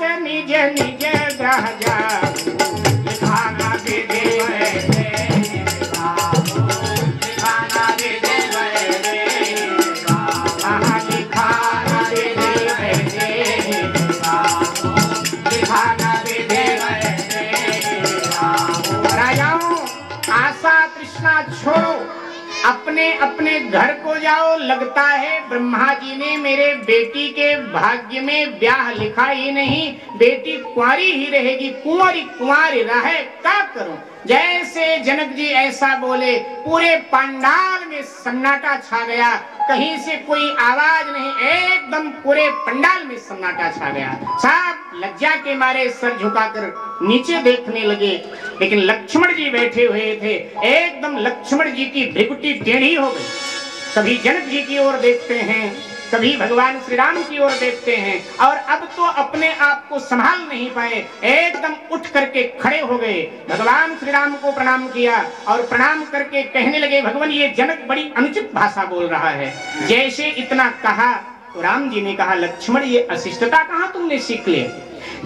से निज निज ग्रह जाऊ लिखाना विधि छोड़ो, अपने अपने घर को जाओ। लगता है ब्रह्मा जी ने मेरे बेटी के भाग्य में ब्याह लिखा ही नहीं, बेटी कुंवारी ही रहेगी, कुंवारी कुंवारी रहे, क्या करूं। जैसे जनक जी ऐसा बोले, पूरे पंडाल में सन्नाटा छा गया, कहीं से कोई आवाज नहीं, एकदम पूरे पंडाल में सन्नाटा छा गया। सब लज्जा के मारे सर झुकाकर नीचे देखने लगे, लेकिन लक्ष्मण जी बैठे हुए थे। एकदम लक्ष्मण जी की भ्रिकुटी टेढ़ी हो गई। कभी जनक जी की ओर देखते हैं, कभी भगवान श्री राम की ओर देखते हैं, और अब तो अपने आप को संभाल नहीं पाए, एकदम उठ करके खड़े हो गए। भगवान श्री राम को प्रणाम किया और प्रणाम करके कहने लगे, भगवान ये जनक बड़ी अनुचित भाषा बोल रहा है। जैसे इतना कहा तो राम जी ने कहा, लक्ष्मण ये अशिष्टता कहाँ तुमने सीख ली।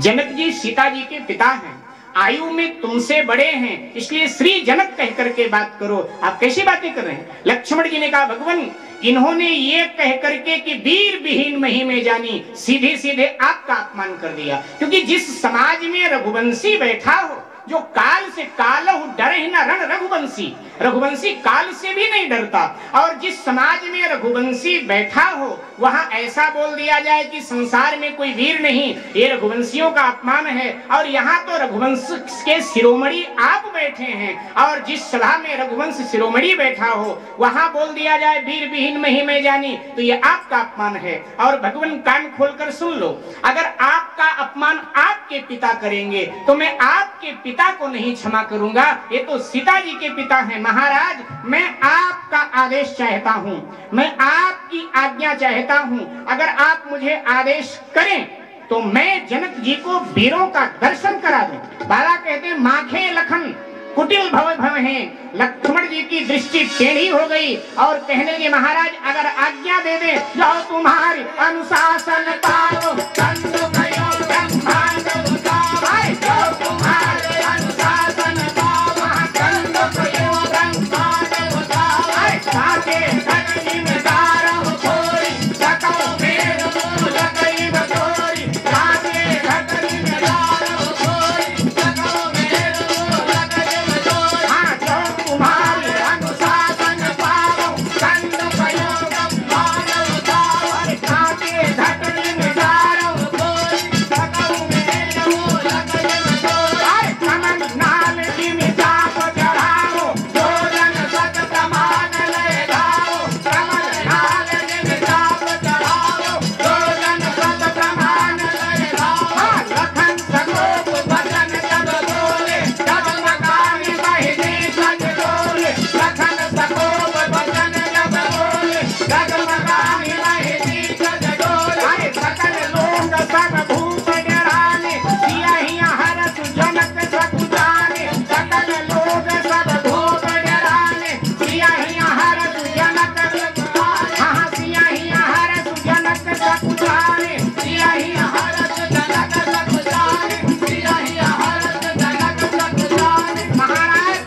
जनक जी सीता जी के पिता हैं, आयु में तुमसे बड़े हैं, इसलिए श्री जनक कह करके बात करो, आप कैसी बातें कर रहे हैं। लक्ष्मण जी ने कहा, भगवान इन्होंने ये कह करके कि वीर विहीन मही में जानी, सीधे सीधे आपका अपमान कर दिया। क्योंकि जिस समाज में रघुवंशी बैठा हो, जो काल से कालहु डरे न रण रघुवंशी, रघुवंशी काल से भी नहीं डरता, और जिस समाज में रघुवंशी बैठा हो वहां ऐसा बोल दिया जाए कि संसार में कोई वीर नहीं, ये रघुवंशियों का अपमान है। और यहाँ तो रघुवंश के शिरोमणि आप बैठे हैं, और जिस सभा में रघुवंश शिरोमणि बैठा हो वहां बोल दिया जाए वीर विहीन मही में जानी, तो ये आपका अपमान है। और भगवान कान खोलकर सुन लो, अगर आपका अपमान आपके पिता करेंगे तो मैं आपके पिता को नहीं क्षमा करूंगा। ये तो सीता जी के पिता हैं। महाराज मैं आपका आदेश चाहता हूं, मैं आपकी आज्ञा चाहता हूं, अगर आप मुझे आदेश करें तो मैं जनक जी को वीरों का दर्शन करा दूं। बाला कहते हैं, माखे लखन कुटिल भव भव हैं। लक्ष्मण जी की दृष्टि टेढ़ी हो गई और कहने लगे, महाराज अगर आज्ञा दे दे, जाओ तुम्हारी अनुशासन पारो, कंद भयो ब्रह्मांड उतारे, जाओ तुम्हारे अनुशासन पारो, कंद भयो ब्रह्मांड उतारे, साके धरनी में दारम छोड़ी, सकल मेर मूल कई बतोरी, साके धरनी में दारम छोड़ी, सकल मेर मूल कई बतोरी, हाँ जाओ तुम्हारे अनुशासन पारो, कंद भयो ब्रह्मांड उतारे, साके धरनी में दारम छोड़ी, सकल मेर मूल कई बतोरी, कमल नाल दिन चाप चढ़ाओ, भोजन सत प्रमाण ले गाओ, कमल नाल दिन चाप चढ़ाओ, भोजन सत प्रमाण ले गाओ, लखन सकोप भजन जब बोले, तब मकानी बहिनी सज डोले, लखन सकोप भजन जब बोले, तब मकानी बहिनी सज डोले, सकल लोग सब भूप डराने, सियाही हरस जनक सब जाने, सकल लोग सब भूप डराने, सियाही हरस जनक सब जाने, हाँ सियाही हरस जनक सब जाने, सियाही हरस जनक सब जाने, सियाही हरस जनक सब जाने। महाराज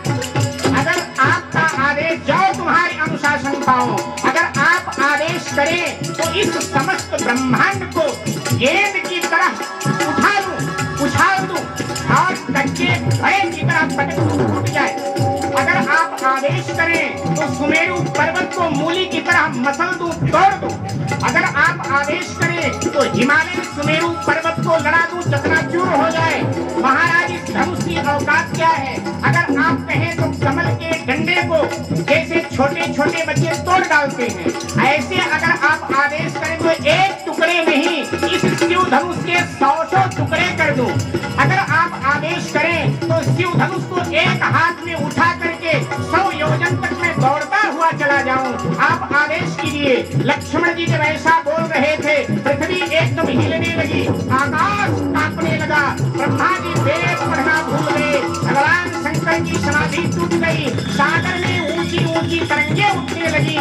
अगर आपका आदेश, जाओ तुम्हारी अनुशासन पाओ, अगर आप आदेश करें तो इस समस्त ब्रह्मांड को गेंद की तरह उठा लूं, उछाल दूं और कच्चे घड़े की तरह पटक टूट जाए। अगर आप आदेश करें तो सुमेरु पर्वत को मूली की तरह मसल दूं, तोड़ दूं। अगर आप आदेश करें तो हिमालय सुमेरु पर्वत को लड़ा दूं, चकनाचूर हो जाए। महाराज इस धनुष की औकात क्या है। अगर आप कहें तो कमल के डंडे को जैसे छोटे छोटे बच्चे तोड़ डालते हैं, ऐसे अगर आप आदेश करें तो एक टुकड़े नहीं, इस शिव धनुष के 100 टुकड़े कर दूं। अगर आप आदेश करें तो शिव धनुष को एक हाथ में उठा करके 100 योजन तक मैं दौड़ता हुआ चला जाऊं। आप आदेश कीजिए। लक्ष्मण जी जब ऐसा बोल रहे थे, पृथ्वी एकदम हिलने लगी, आकाश कांपने लगा, ब्रह्मा जी वेद पढ़ना भूल गए, भगवान शंकर की समाधि टूट गई, सागर में ऊंची ऊंची तरंगे उठने लगी,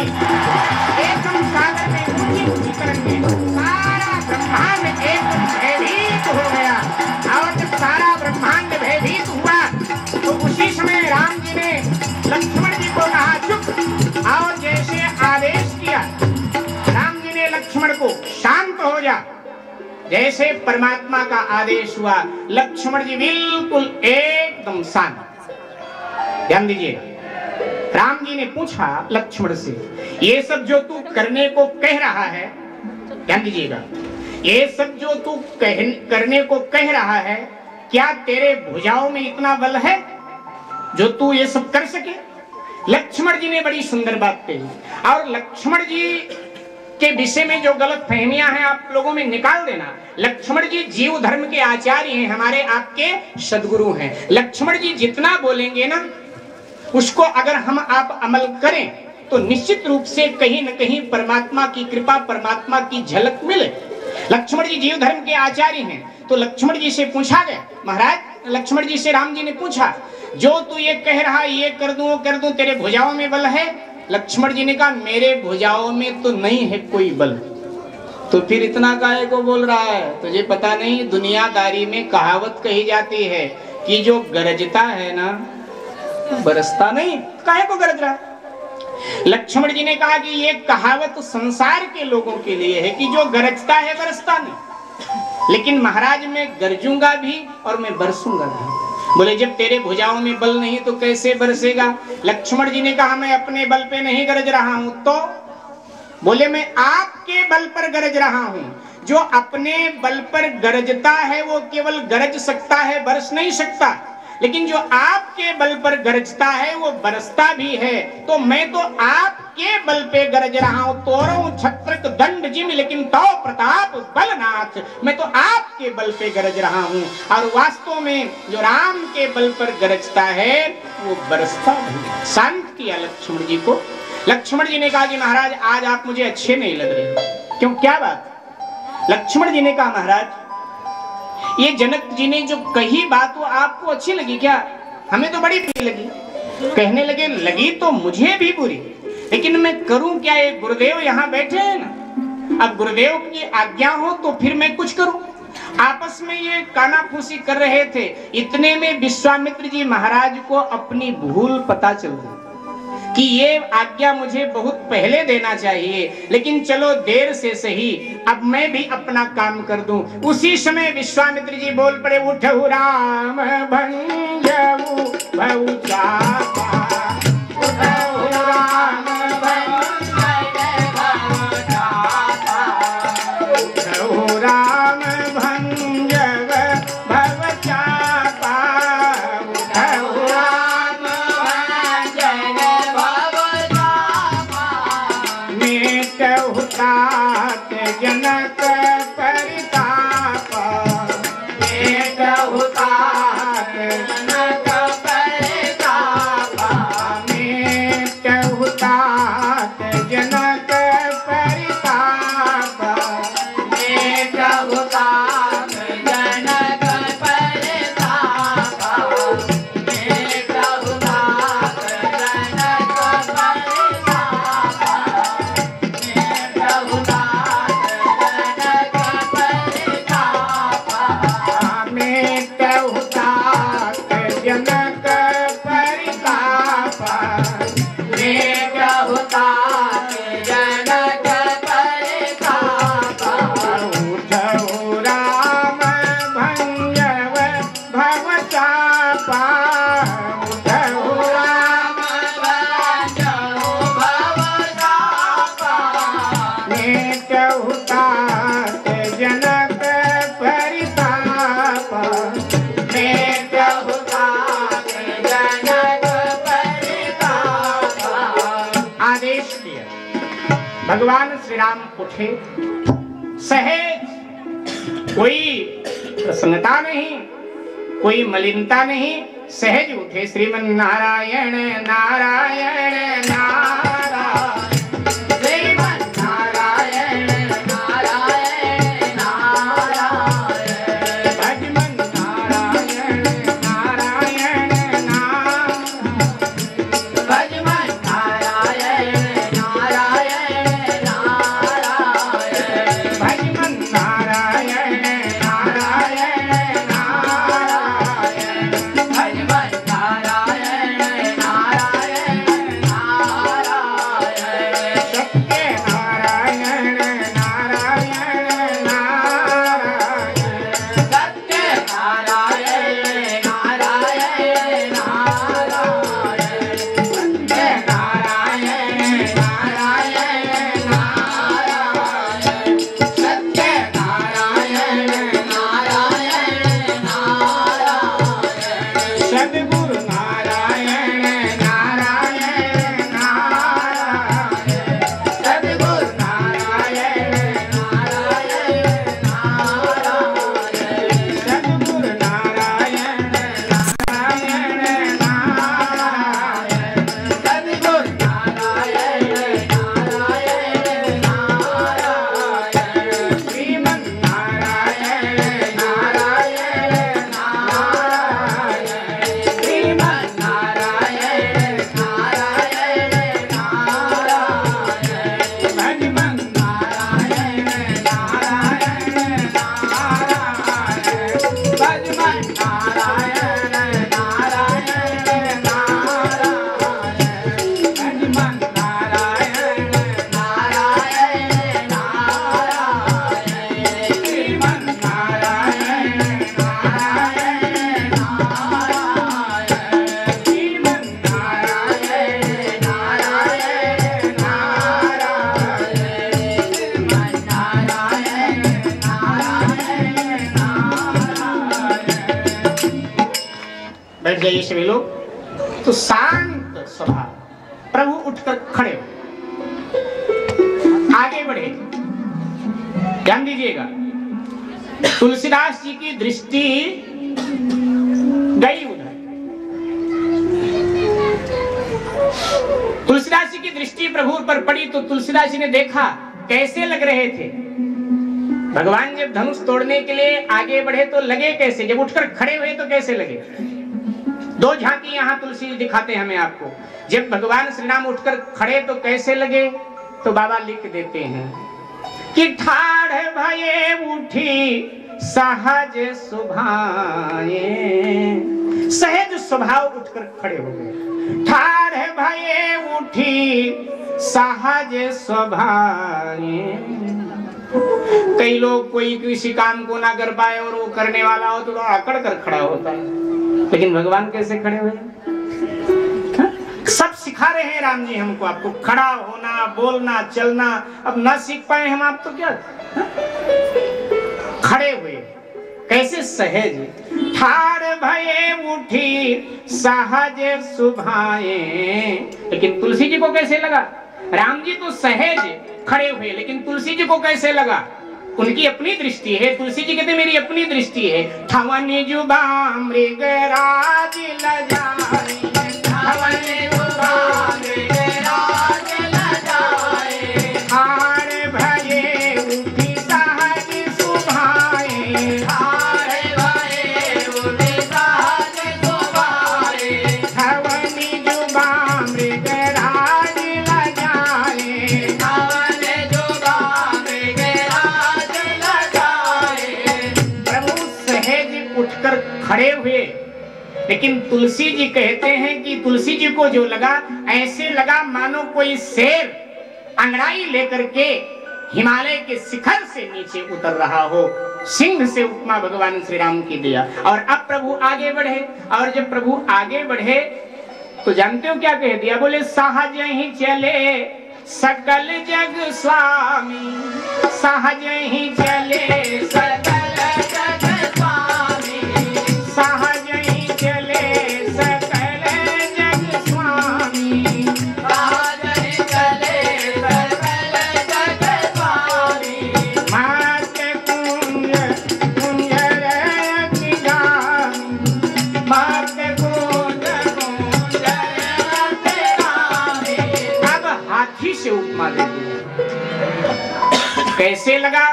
एकदम सागर में ऊंची ऊंची तरंगे, सारा ब्रह्मांड एकदम भयभीत हो गया। जैसे परमात्मा का आदेश हुआ, लक्ष्मण जी बिल्कुल एकदम शांत। ध्यान दीजिए, राम जी ने पूछा लक्ष्मण से, ये सब जो तू करने को कह रहा है, ध्यान दीजिएगा, ये सब जो तू करने को कह रहा है, क्या तेरे भुजाओं में इतना बल है जो तू ये सब कर सके? लक्ष्मण जी ने बड़ी सुंदर बात कही। और लक्ष्मण जी के विषय में जो गलत फहमियां हैं आप लोगों में निकाल देना। लक्ष्मण जी जीव धर्म के आचार्य हैं, हमारे आपके सदगुरु हैं। लक्ष्मण जी जितना बोलेंगे ना, उसको अगर हम आप अमल करें तो निश्चित रूप से कहीं न कहीं परमात्मा की कृपा, परमात्मा की झलक मिले। लक्ष्मण जी जीव धर्म के आचार्य हैं। तो लक्ष्मण जी से पूछा गया, महाराज लक्ष्मण जी से राम जी ने पूछा, जो तू ये कह रहा है ये कर दूं वो कर दूं, तेरे भुजाओं में बल है? लक्ष्मण जी ने कहा, मेरे भुजाओं में तो नहीं है कोई बल। तो फिर इतना काहे को बोल रहा है? तुझे पता नहीं, दुनियादारी में कहावत कही जाती है कि जो गरजता है ना बरसता नहीं। काहे को गरज रहा? लक्ष्मण जी ने कहा कि ये कहावत संसार के लोगों के लिए है कि जो गरजता है बरसता नहीं, लेकिन महाराज मैं गरजूंगा भी और मैं बरसूंगा भी। बोले जब तेरे भुजाओं में बल नहीं तो कैसे बरसेगा? लक्ष्मण जी ने कहा, मैं अपने बल पे नहीं गरज रहा हूं। तो बोले मैं आपके बल पर गरज रहा हूं। जो अपने बल पर गरजता है वो केवल गरज सकता है, बरस नहीं सकता, लेकिन जो आपके बल पर गरजता है वो बरसता भी है। तो मैं तो आपके बल पे गरज रहा हूं। तोरो छत्रक दंड जिम लेकिन तो प्रताप बलनाथ, मैं तो आपके बल पे गरज रहा हूं। और वास्तव में जो राम के बल पर गरजता है वो बरसता भी। शांत किया लक्ष्मण जी को। लक्ष्मण जी ने कहा कि महाराज आज आप मुझे अच्छे नहीं लग रहे। क्यों, क्या बात? लक्ष्मण जी ने कहा, महाराज ये जनक जी ने जो कही बात वो आपको अच्छी लगी क्या? हमें तो बड़ी बुरी लगी। कहने लगे, लगी तो मुझे भी बुरी, लेकिन मैं करूं क्या? ये गुरुदेव यहाँ बैठे हैं ना, अब गुरुदेव की आज्ञा हो तो फिर मैं कुछ करूं। आपस में ये कानाफूसी कर रहे थे। इतने में विश्वामित्र जी महाराज को अपनी भूल पता चल गई कि ये आज्ञा मुझे बहुत पहले देना चाहिए, लेकिन चलो देर से सही, अब मैं भी अपना काम कर दूं। उसी समय विश्वामित्र जी बोल पड़े, उठहु राम भंजऊ भऊ चापा, उठहु राम भंजऊ उठहु राम भंजऊ भव चापा, उठहु राम तात जनक परिताप, तात जनक परिताप, तात जनक परिताप, तात जनक परिताप, भगवान श्री राम उठे, सहज, कोई प्रसन्नता नहीं, कोई मलिनता नहीं, सहज उठे। श्रीमन नारायण नारायण नारायण, श्रीमन नारायण नारायण नारायण, भजमन नारायण नारायण नारायण, भजमन नारायण बैठ जाइए सभी लोग। तो शांत स्वभाव। प्रभु उठकर खड़े हो, आगे बढ़े। ध्यान दीजिएगा, तुलसीदास जी की दृष्टि गई उधर। तुलसीदास जी की दृष्टि प्रभु पर पड़ी तो तुलसीदास जी ने देखा कैसे लग रहे थे भगवान। जब धनुष तोड़ने के लिए आगे बढ़े तो लगे कैसे, जब उठकर खड़े हुए तो कैसे लगे। दो झांकी यहाँ तुलसी दिखाते हैं हमें आपको। जब भगवान श्री राम उठकर खड़े तो कैसे लगे, तो बाबा लिख देते हैं कि ठाड़ भये उठी सहज सुभाए। सहज स्वभाव उठकर खड़े हो गए। ठाड़ भये उठी सहज स्वभाए। कई लोग कोई किसी काम को ना कर पाए और वो करने वाला हो तो अकड़ कर खड़ा होता है, लेकिन भगवान कैसे खड़े हुए। सब सिखा रहे हैं राम जी हमको, आपको खड़ा होना, बोलना, चलना। अब ना सीख पाए हम, आप तो क्या खड़े हुए कैसे सहज। ठाड़ भये उठी सहज सुभाए। लेकिन तुलसी जी को कैसे लगा। राम जी तो सहज खड़े हुए, लेकिन तुलसी जी को कैसे लगा। उनकी अपनी दृष्टि है। तुलसी जी कहते मेरी अपनी दृष्टि है। ठवन जुबा मृगराज लजाए, ठवन जुबा मृगराज लजाए। ठाड़ भये उठी सहज सुभाए, ठाड़ भये उठी सहज सुभाए। ठवन जुबा मृगराज लजाए, ठवन जुबा मृगराज लजाए। प्रभु सहज उठकर खड़े हुए, लेकिन तुलसी जी कहते हैं कि तुलसी जी को जो लगा, ऐसे लगा मानो कोई शेर अंगड़ाई लेकर के हिमालय के शिखर से नीचे उतर रहा हो। सिंह से उपमा भगवान श्री राम की दिया। और अब प्रभु आगे बढ़े, और जब प्रभु आगे बढ़े तो जानते हो क्या कह दिया। बोले सहज ही चले सकल जग स्वामी, सहज ही चले सकल जग स्वामी, सहज ही चले सकल जग स्वामी, सहज ही चले सकल जग स्वामी। मात कुंज कुंजर गामी, मात कुंज कुंजर गामी। अब हाथी से उपमा दे दी। कैसे लगा।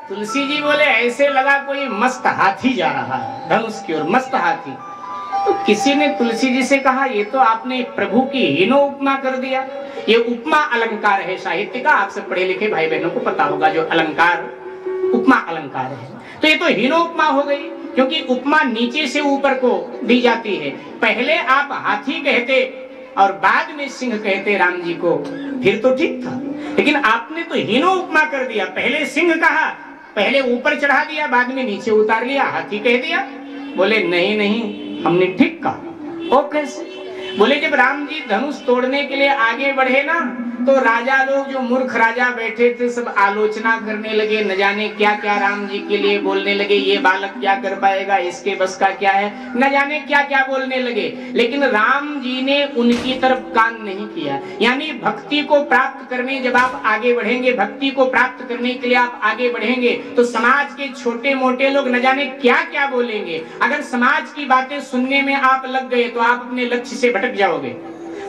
तुलसी जी बोले ऐसे लगा कोई मस्त हाथी जा रहा है धनुष की ओर, मस्त हाथी। तो किसी ने तुलसी जी से कहा ये तो आपने प्रभु की हीनो उपमा कर दिया। ये उपमा अलंकार है साहित्य का, आप सब पढ़े लिखे भाई बहनों को पता होगा जो अलंकार उपमा अलंकार है। तो ये तो हीनो उपमा हो गई, क्योंकि उपमा नीचे से ऊपर को दी जाती है। पहले आप हाथी कहते और बाद में सिंह कहते राम जी को, फिर तो ठीक था। लेकिन आपने तो हीनो उपमा कर दिया। पहले सिंह कहा, पहले ऊपर चढ़ा दिया, बाद में नीचे उतार लिया, हाथी कह दिया। बोले नहीं नहीं, हमने ठीक कहा। वो कैसे। बोले जब राम जी धनुष तोड़ने के लिए आगे बढ़े ना, तो राजा लोग जो मूर्ख राजा बैठे थे सब आलोचना करने लगे, न जाने क्या क्या राम जी के लिए बोलने लगे। ये बालक क्या कर पाएगा, इसके बस का क्या है, न जाने क्या क्या बोलने लगे। लेकिन राम जी ने उनकी तरफ कान नहीं किया। यानी भक्ति को प्राप्त करने जब आप आगे बढ़ेंगे, भक्ति को प्राप्त करने के लिए आप आगे बढ़ेंगे, तो समाज के छोटे मोटे लोग न जाने क्या क्या बोलेंगे। अगर समाज की बातें सुनने में आप लग गए तो आप अपने लक्ष्य से भटक जाओगे।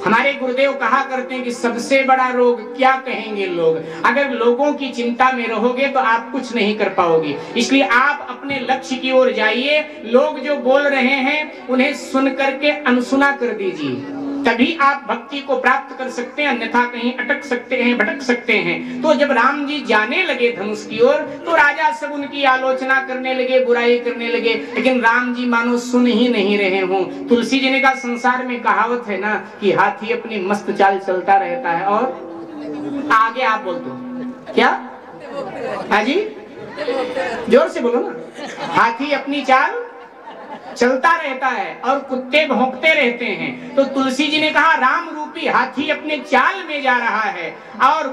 हमारे गुरुदेव कहा करते हैं कि सबसे बड़ा रोग क्या कहेंगे लोग। अगर लोगों की चिंता में रहोगे तो आप कुछ नहीं कर पाओगे। इसलिए आप अपने लक्ष्य की ओर जाइए। लोग जो बोल रहे हैं उन्हें सुन करके अनसुना कर दीजिए, तभी आप भक्ति को प्राप्त कर सकते हैं, अन्यथा कहीं अटक सकते हैं, भटक सकते हैं। तो जब राम जी जाने लगे धनुष की ओर, तो राजा सब उनकी आलोचना करने लगे, बुराई करने लगे, लेकिन राम जी मानो सुन ही नहीं रहे हों। तुलसी जी ने कहा संसार में कहावत है ना कि हाथी अपनी मस्त चाल चलता रहता है, और आगे आप बोल दो क्या। हाँ जी, जोर से बोलो ना। हाथी अपनी चाल चलता रहता है और कुत्ते भौंकते रहते हैं। तो तुलसी जी ने कहा राम रूपी हाथी अपने चाल में जा रहा है और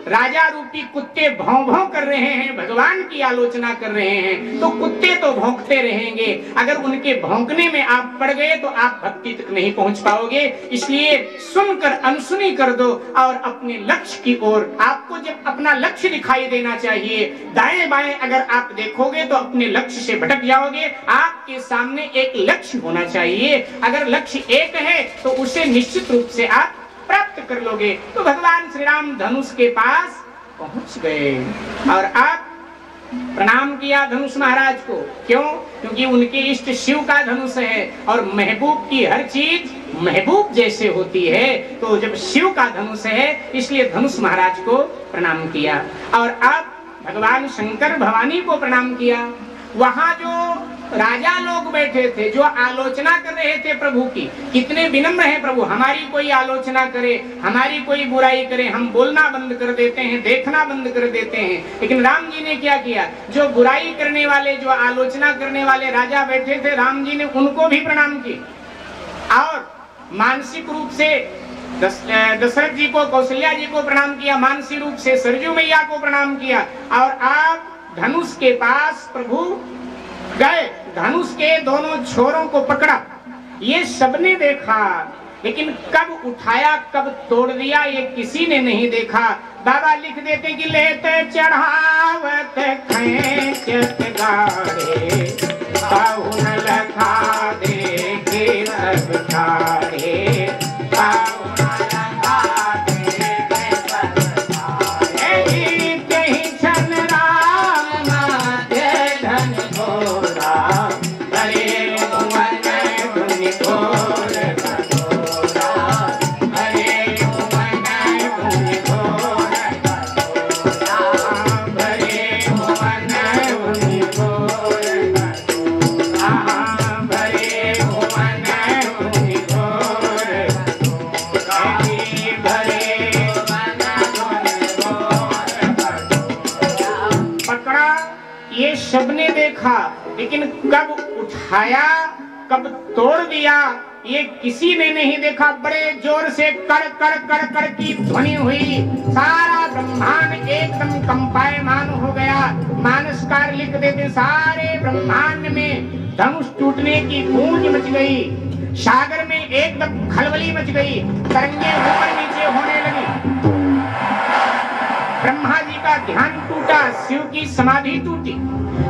राजा रूपी कुत्ते भौं भौं कर रहे हैं, भगवान की आलोचना कर रहे हैं, तो कुत्ते तो भौंकते रहेंगे। अगर उनके भौंकने में आप पड़ गए तो आप भक्ति तक नहीं पहुंच पाओगे। इसलिए सुनकर अनसुनी कर दो और अपने लक्ष्य की ओर, आपको जब अपना लक्ष्य दिखाई देना चाहिए, दाएं बाएं अगर आप देखोगे तो अपने लक्ष्य से भटक जाओगे। आपके सामने एक लक्ष्य होना चाहिए। अगर लक्ष्य एक है तो उसे निश्चित रूप से आप प्राप्त कर लोगे। तो भगवान श्री राम धनुष के पास पहुंच गए और आप प्रणाम किया धनुष महाराज को। क्यों? क्योंकि उनके इष्ट शिव का धनुष है और महबूब की हर चीज महबूब जैसे होती है। तो जब शिव का धनुष है इसलिए धनुष महाराज को प्रणाम किया और आप भगवान शंकर भवानी को प्रणाम किया। वहां जो राजा लोग बैठे थे, जो आलोचना कर रहे थे प्रभु की, कितने विनम्र हैं प्रभु। हमारी कोई आलोचना करे, हमारी कोई बुराई करे, हम बोलना बंद कर देते हैं, देखना बंद कर देते हैं। लेकिन राम जी ने क्या किया? जो बुराई करने वाले, जो आलोचना करने वाले राजा बैठे थे, राम जी ने उनको भी प्रणाम किया और मानसिक रूप से दशरथ जी को, कौशल्या जी को प्रणाम किया, मानसिक रूप से सरजू मैया को प्रणाम किया और आप धनुष के पास प्रभु गए, धनुष के दोनों छोरों को पकड़ा। ये सबने देखा, लेकिन कब उठाया कब तोड़ दिया ये किसी ने नहीं देखा। बाबा लिख देते कि लेते चढ़ावत खैंचत गाड़े, पाहुन लखा दे के सब ठाड़े, पाहुन लखा दे के सब ठाड़े, कहीं छन राम माथे धन घोरा, हरे भुवन धुनि घोर कठोरा, हरे भुवन धुनि घोर कठोरा, हरे भुवन धुनि घोर कठोरा, हरे भुवन धुनि घोर कठोरा, हरे भुवन धुनि घोर कठोरा। पकड़ा, ये सबने देखा, लेकिन कब उठाया कब तोड़ दिया ये किसी ने नहीं देखा। बड़े जोर से कड़ कड़ कड़ कड़ की ध्वनि हुई, सारा ब्रह्मांड एकदम कंपायमान हो गया। मानसकार लिख देते सारे ब्रह्मांड में धनुष टूटने की गूंज मच गई, सागर में एकदम खलबली मच गई, तरंगे ऊपर नीचे होने लगी। ब्रह्मा जी का ध्यान टूटा, शिव की समाधि टूटी।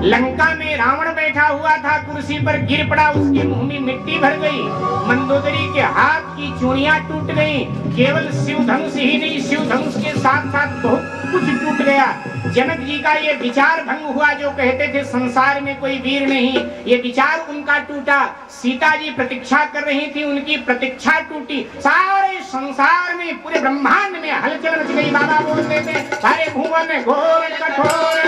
लंका में रावण बैठा हुआ था, कुर्सी पर गिर पड़ा, उसके मुंह में मिट्टी भर गई। मंदोदरी के हाथ की चूड़ियां टूट गईं। केवल शिव धनुष ही नहीं, शिव धनुष के साथ साथ बहुत कुछ टूट गया। जनक जी का ये विचार भंग हुआ, जो कहते थे संसार में कोई वीर नहीं, ये विचार उनका टूटा। सीता जी प्रतीक्षा कर रही थी, उनकी प्रतीक्षा टूटी। सारे संसार में, पूरे ब्रह्मांड में हलचल मच गई। बाबा बोलते थे सारे भुवन घोर कठोर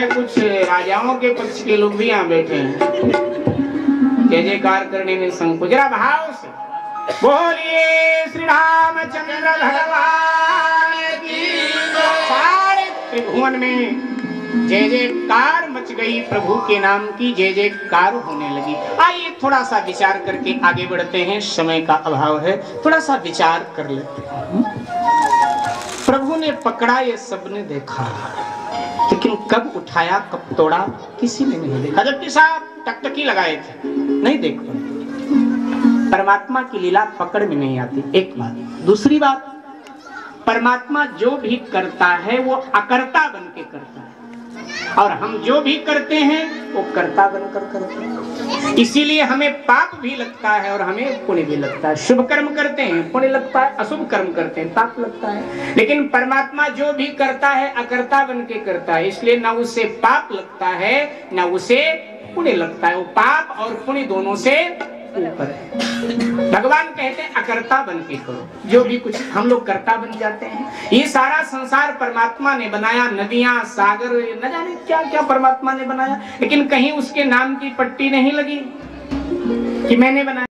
कुछ राजाओं के पक्ष के लोग भी यहाँ बैठे हैं। जय जयकार करने में संकोच, जरा भाव से बोलिए श्री रामचंद्र भगवान की। सारे त्रिभुवन में जय जयकार मच गई, प्रभु के नाम की जय जयकार होने लगी। आइए थोड़ा सा विचार करके आगे बढ़ते हैं, समय का अभाव है, थोड़ा सा विचार कर लेते हैं। प्रभु ने पकड़ा, ये सबने देखा, लेकिन कब उठाया कब तोड़ा किसी ने नहीं देखा। जबकि साहब टकटकी लगाए थे, नहीं देख पाए। परमात्मा की लीला पकड़ में नहीं आती, एक बात। दूसरी बात, परमात्मा जो भी करता है वो अकर्ता बन के करता है, और हम जो भी करते हैं वो कर्ता बनकर करते हैं। इसीलिए हमें पाप भी लगता है और हमें पुण्य भी लगता है। शुभ कर्म करते हैं पुण्य लगता है, अशुभ कर्म करते हैं पाप लगता है। लेकिन परमात्मा जो भी करता है अकर्ता बन के करता है, इसलिए न उसे पाप लगता है न उसे पुण्य लगता है। वो पाप और पुण्य दोनों से ऊपर है। भगवान कहते हैं अकर्ता बन के करो, जो भी कुछ हम लोग कर्ता बन जाते हैं। ये सारा संसार परमात्मा ने बनाया, नदियां सागर न जाने क्या क्या परमात्मा ने बनाया, लेकिन कहीं उसके नाम की पट्टी नहीं लगी कि मैंने बनाया।